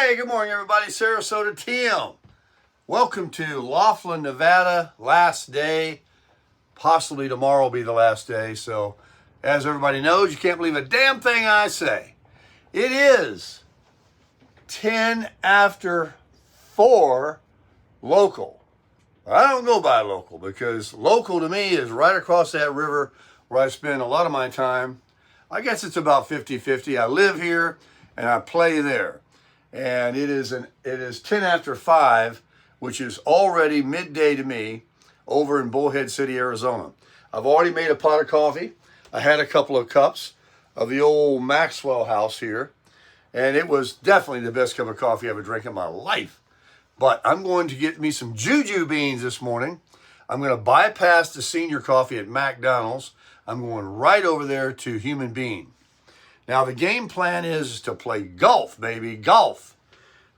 Hey, good morning, everybody. Sarasota TM. Welcome to Laughlin, Nevada. Last day. Possibly tomorrow will be the last day. So, as everybody knows, you can't believe a damn thing I say. It is 10 after 4 local. I don't go by local because local to me is right across that river where I spend a lot of my time. I guess it's about 50-50. I live here and I play there. And it is 10 after 5, which is already midday to me over in Bullhead City, Arizona. I've already made a pot of coffee. I had a couple of cups of the old Maxwell house here, and it was definitely the best cup of coffee I've ever drank in my life. But I'm going to get me some juju beans this morning. I'm going to bypass the senior coffee at McDonald's. I'm going right over there to Human Bean. Now, the game plan is to play golf, baby, golf.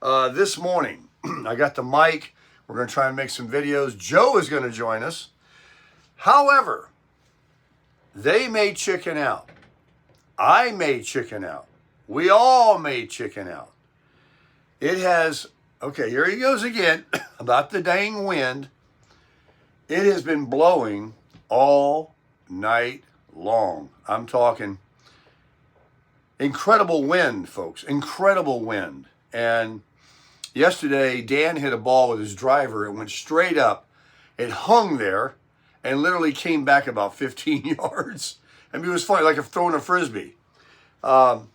This morning, I got the mic. We're going to try and make some videos. Joe is going to join us. However, they may chicken out. I may chicken out. We all may chicken out. It has, okay, here he goes again, about the dang wind. It has been blowing all night long. I'm talking incredible wind, folks. Incredible wind. And yesterday, Dan hit a ball with his driver. It went straight up. It hung there and literally came back about 15 yards. I mean, it was funny, like throwing a Frisbee. When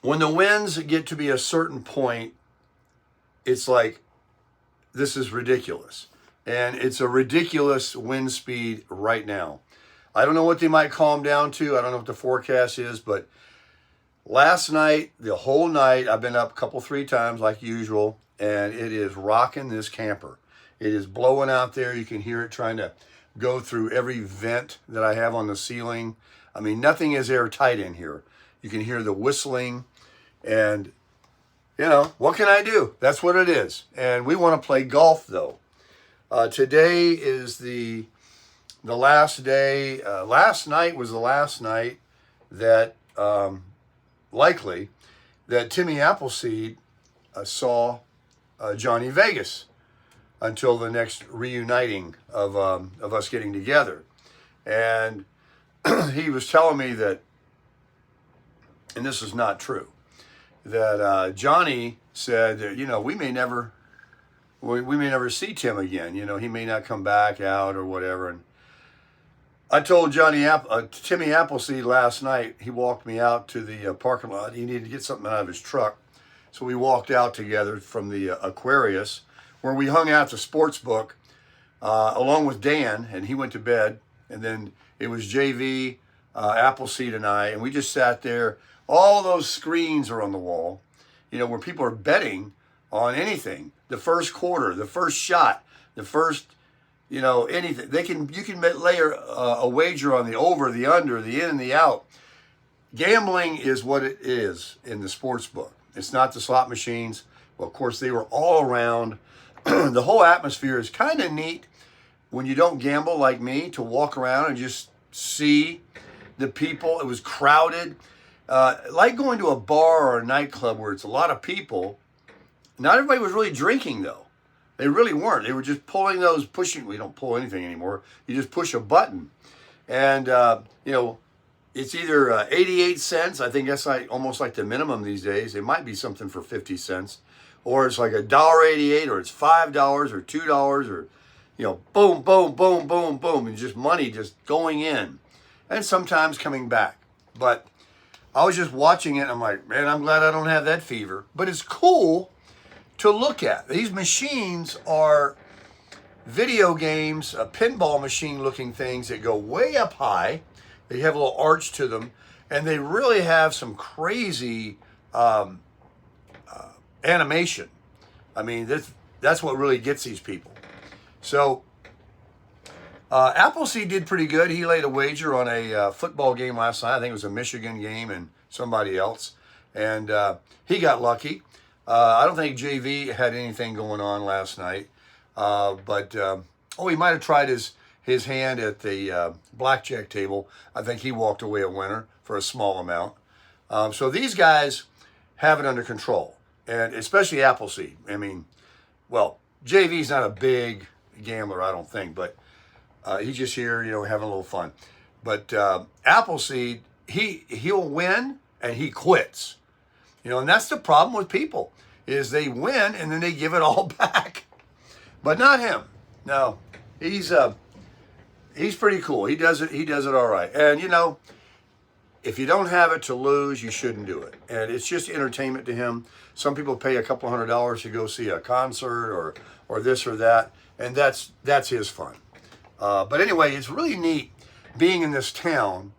the winds get to be a certain point, it's like, this is ridiculous. And it's a ridiculous wind speed right now. I don't know what they might calm down to. I don't know what the forecast is, but last night, the whole night, I've been up a couple, 3 times like usual, and it is rocking this camper. It is blowing out there. You can hear it trying to go through every vent that I have on the ceiling. I mean, nothing is airtight in here. You can hear the whistling, and, you know, what can I do? That's what it is. And we want to play golf, though. Today is the last day. Last night was the last night that likely that Timmy Appleseed saw Johnny Vegas until the next reuniting of us getting together. And he was telling me that, and this is not true, that Johnny said that, you know, we may never see Tim again. You know, he may not come back out or whatever. And I told Timmy Appleseed last night, he walked me out to the parking lot. He needed to get something out of his truck. So we walked out together from the Aquarius, where we hung out at the sports book, along with Dan, and he went to bed. And then it was JV, Appleseed, and I, and we just sat there. All those screens are on the wall, you know, where people are betting on anything. The first quarter, the first shot, the first, you know, anything. You can lay a wager on the over, the under, the in and the out. Gambling is what it is in the sports book. It's not the slot machines. Well, of course, they were all around. The whole atmosphere is kind of neat when you don't gamble like me, to walk around and just see the people. It was crowded. Like going to a bar or a nightclub where it's a lot of people. Not everybody was really drinking, though. They really weren't. They were just pushing. We don't pull anything anymore. You just push a button. And, you know, it's either 88 cents. I think that's almost like the minimum these days. It might be something for 50 cents. Or it's like $1.88, or it's $5 or $2, or, you know, boom, boom, boom, boom, boom. And just money just going in. And sometimes coming back. But I was just watching it. And I'm like, man, I'm glad I don't have that fever. But it's cool to look at. These machines are video games, pinball machine looking things that go way up high. They have a little arch to them, and they really have some crazy animation. I mean, that's what really gets these people. So Appleseed did pretty good. He laid a wager on a football game last night. I think it was a Michigan game and somebody else, and he got lucky. I don't think JV had anything going on last night, but he might have tried his hand at the blackjack table. I think he walked away a winner for a small amount. So these guys have it under control, and especially Appleseed. I mean, well, JV's not a big gambler, I don't think, but he's just here, having a little fun. But Appleseed, he'll win and he quits. And that's the problem with people, is they win and then they give it all back. But not him. No, he's pretty cool. He does it all right. And if you don't have it to lose, you shouldn't do it. And it's just entertainment to him. Some people pay a couple $100 to go see a concert or this or that, and that's his fun. But anyway, it's really neat being in this town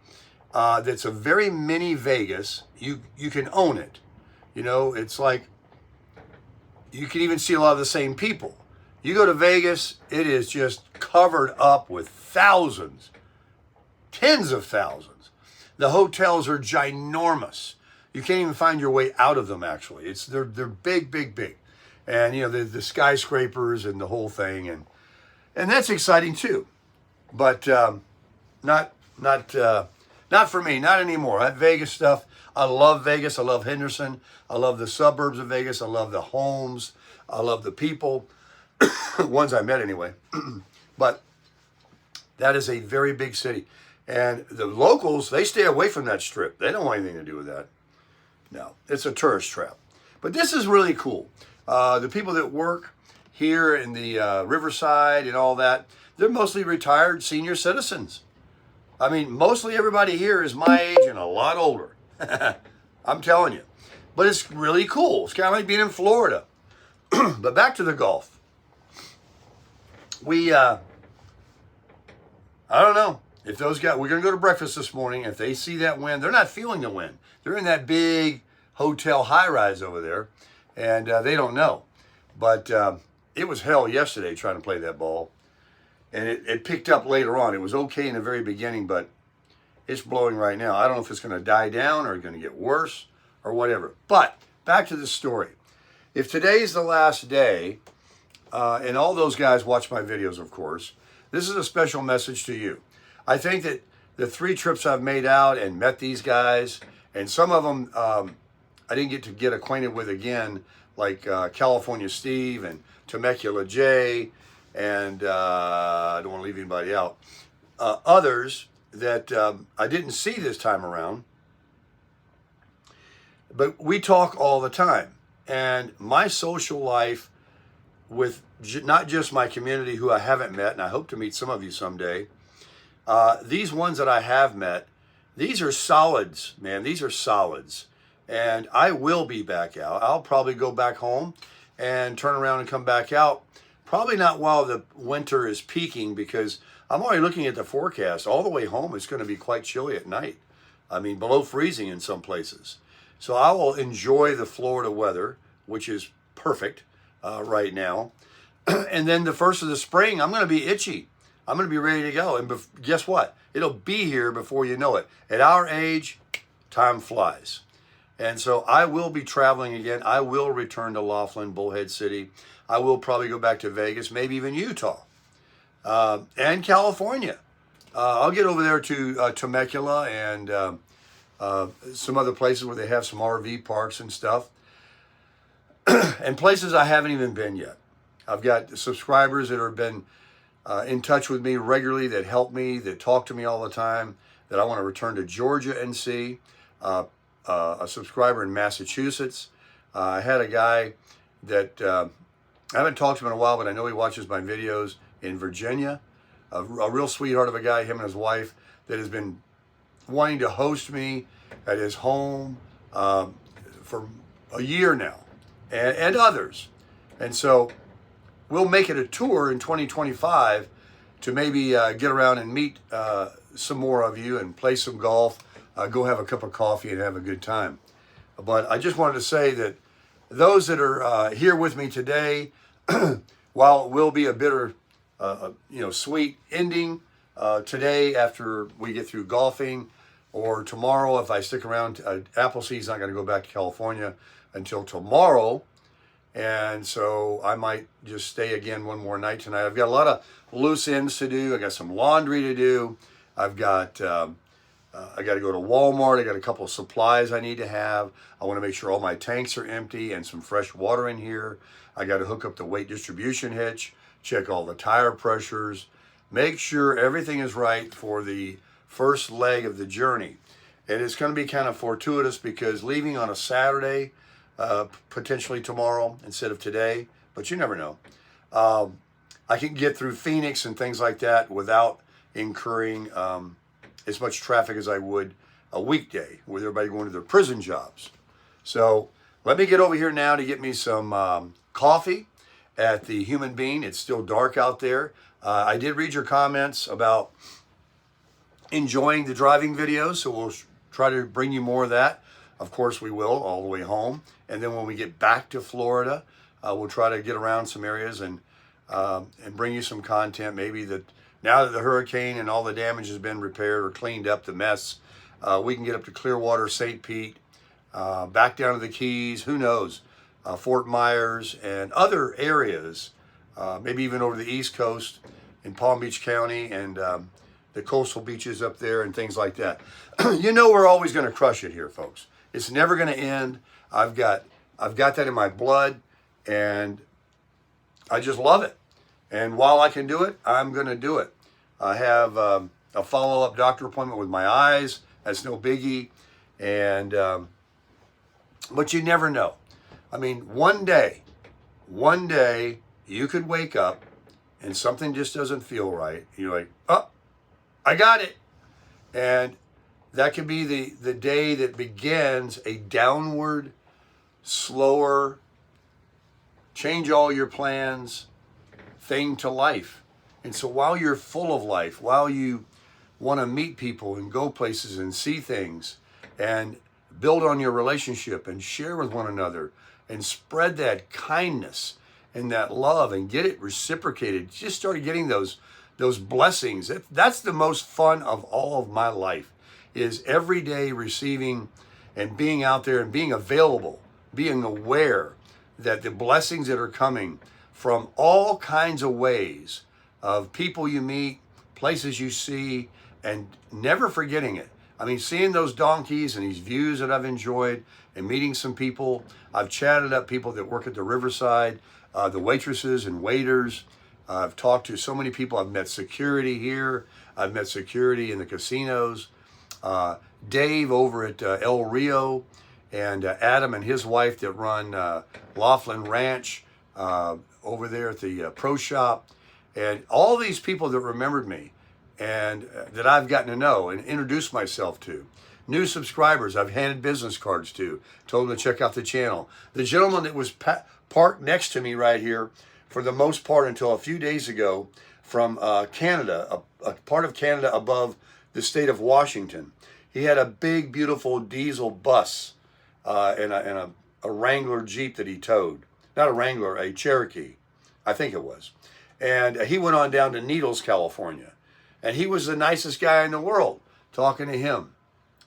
that's a very mini Vegas. You can own it. It's like you can even see a lot of the same people. You go to Vegas, it is just covered up with thousands, tens of thousands. The hotels are ginormous. You can't even find your way out of them, actually. They're big, big, big. And, the skyscrapers and the whole thing. And that's exciting, too. But not for me, not anymore. That Vegas stuff, I love Vegas. I love Henderson. I love the suburbs of Vegas. I love the homes. I love the people. Ones I met anyway. But that is a very big city. And the locals, they stay away from that strip. They don't want anything to do with that. No, it's a tourist trap. But this is really cool. The people that work here in the Riverside and all that, they're mostly retired senior citizens. I mean, mostly everybody here is my age and a lot older. I'm telling you. But it's really cool. It's kind of like being in Florida. But back to the golf. I don't know. If those guys, we're going to go to breakfast this morning. If they see that wind, they're not feeling the wind. They're in that big hotel high-rise over there, and they don't know. But it was hell yesterday trying to play that ball. And it picked up later on. It was okay in the very beginning, but it's blowing right now. I don't know if it's going to die down or going to get worse or whatever. But back to the story. If today's the last day, and all those guys watch my videos, of course, this is a special message to you. I think that the 3 trips I've made out and met these guys, and some of them I didn't get acquainted with again, like California Steve and Temecula Jay, and I don't want to leave anybody out. Others that I didn't see this time around, but we talk all the time. And my social life with not just my community who I haven't met, and I hope to meet some of you someday, these ones that I have met, these are solids, man. These are solids. And I will be back out. I'll probably go back home and turn around and come back out. Probably not while the winter is peaking, because I'm already looking at the forecast. All the way home, it's going to be quite chilly at night. I mean, below freezing in some places. So I will enjoy the Florida weather, which is perfect right now. And then the first of the spring, I'm going to be itchy. I'm going to be ready to go. And guess what? It'll be here before you know it. At our age, time flies. And so I will be traveling again. I will return to Laughlin, Bullhead City. I will probably go back to Vegas, maybe even Utah and California. I'll get over there to Temecula and some other places where they have some RV parks and stuff. And places I haven't even been yet. I've got subscribers that have been in touch with me regularly, that help me, that talk to me all the time, that I want to return to Georgia and see. A subscriber in Massachusetts. I had a guy that I haven't talked to him in a while, but I know he watches my videos in Virginia. A real sweetheart of a guy, him and his wife, that has been wanting to host me at his home for a year now, and others. And so we'll make it a tour in 2025 to maybe get around and meet some more of you and play some golf, go have a cup of coffee and have a good time. But I just wanted to say that those that are here with me today, while it will be a bitter, sweet ending today after we get through golfing, or tomorrow if I stick around, Appleseed's not going to go back to California until tomorrow. And so I might just stay again one more night tonight. I've got a lot of loose ends to do. I got some laundry to do. I've got I got to go to Walmart. I got a couple of supplies I need to have. I want to make sure all my tanks are empty and some fresh water in here. I got to hook up the weight distribution hitch, check all the tire pressures, make sure everything is right for the first leg of the journey. And it's going to be kind of fortuitous because leaving on a Saturday, potentially tomorrow instead of today, but you never know. I can get through Phoenix and things like that without incurring as much traffic as I would a weekday with everybody going to their prison jobs. So let me get over here now to get me some coffee at the Human Bean. It's still dark out there. I did read your comments about enjoying the driving videos, so we'll try to bring you more of that. Of course we will, all the way home. And then when we get back to Florida, we'll try to get around some areas and bring you some content. Maybe that now that the hurricane and all the damage has been repaired or cleaned up, the mess, we can get up to Clearwater, St. Pete, back down to the Keys, who knows, Fort Myers and other areas, maybe even over the East Coast in Palm Beach County and the coastal beaches up there and things like that. You know we're always going to crush it here, folks. It's never going to end. I've got that in my blood, and I just love it. And while I can do it, I'm going to do it. I have a follow-up doctor appointment with my eyes. That's no biggie. And but you never know. I mean, one day you could wake up and something just doesn't feel right. You're like, oh, I got it. And that could be the day that begins a downward, slower, change all your plans thing to life. And so while you're full of life, while you want to meet people and go places and see things and build on your relationship and share with one another and spread that kindness and that love and get it reciprocated, just start getting those blessings. That's the most fun of all of my life, is every day receiving and being out there and being available, being aware that the blessings that are coming from all kinds of ways of people you meet, places you see, and never forgetting it. I mean, seeing those donkeys and these views that I've enjoyed and meeting some people. I've chatted up people that work at the Riverside, the waitresses and waiters. I've talked to so many people. I've met security here. I've met security in the casinos. Dave over at El Rio, and Adam and his wife that run Laughlin Ranch over there at the pro shop. And all these people that remembered me and that I've gotten to know and introduced myself to. New subscribers I've handed business cards to, told them to check out the channel. The gentleman that was parked next to me right here for the most part until a few days ago from Canada, a part of Canada above the state of Washington. He had a big, beautiful diesel bus and a Wrangler Jeep that he towed. Not a Wrangler, a Cherokee, I think it was. And he went on down to Needles, California. And he was the nicest guy in the world, talking to him.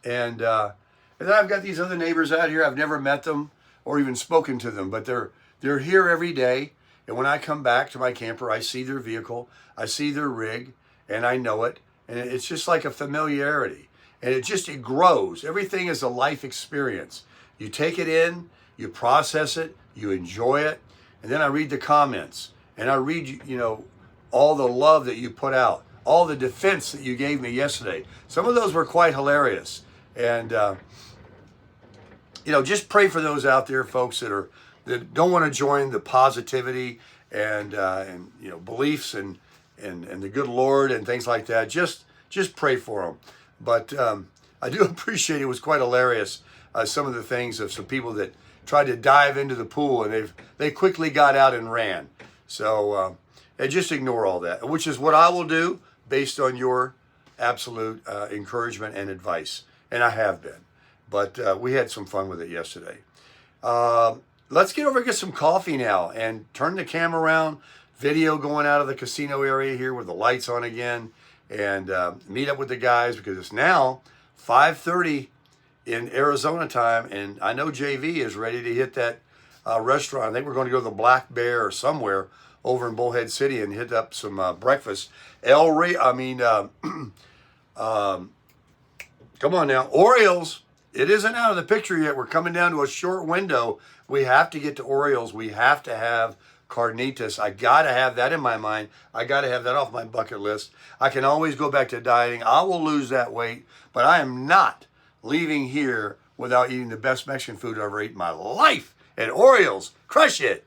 And then I've got these other neighbors out here. I've never met them or even spoken to them, but they're here every day. And when I come back to my camper, I see their vehicle, I see their rig, and I know it. And it's just like a familiarity. And it grows. Everything is a life experience. You take it in, you process it, you enjoy it. And then I read the comments. And I read, all the love that you put out, all the defense that you gave me yesterday. Some of those were quite hilarious. And, just pray for those out there, folks, that don't want to join the positivity and beliefs and the good Lord and things like that. Just pray for them. But I do appreciate it was quite hilarious. Some of the things of some people that tried to dive into the pool and they quickly got out and ran. So and just ignore all that, which is what I will do based on your absolute encouragement and advice. And I have been. But we had some fun with it yesterday. Let's get over and get some coffee now and turn the camera around. Video going out of the casino area here with the lights on again. And meet up with the guys because it's now 5:30 in Arizona time. And I know JV is ready to hit that restaurant. I think we're going to go to the Black Bear or somewhere over in Bullhead City and hit up some breakfast. Come on now. Orioles. It isn't out of the picture yet. We're coming down to a short window. We have to get to Orioles. We have to have carnitas. I got to have that in my mind. I got to have that off my bucket list. I can always go back to dieting. I will lose that weight, but I am not leaving here without eating the best Mexican food I've ever ate in my life. And Orioles, crush it.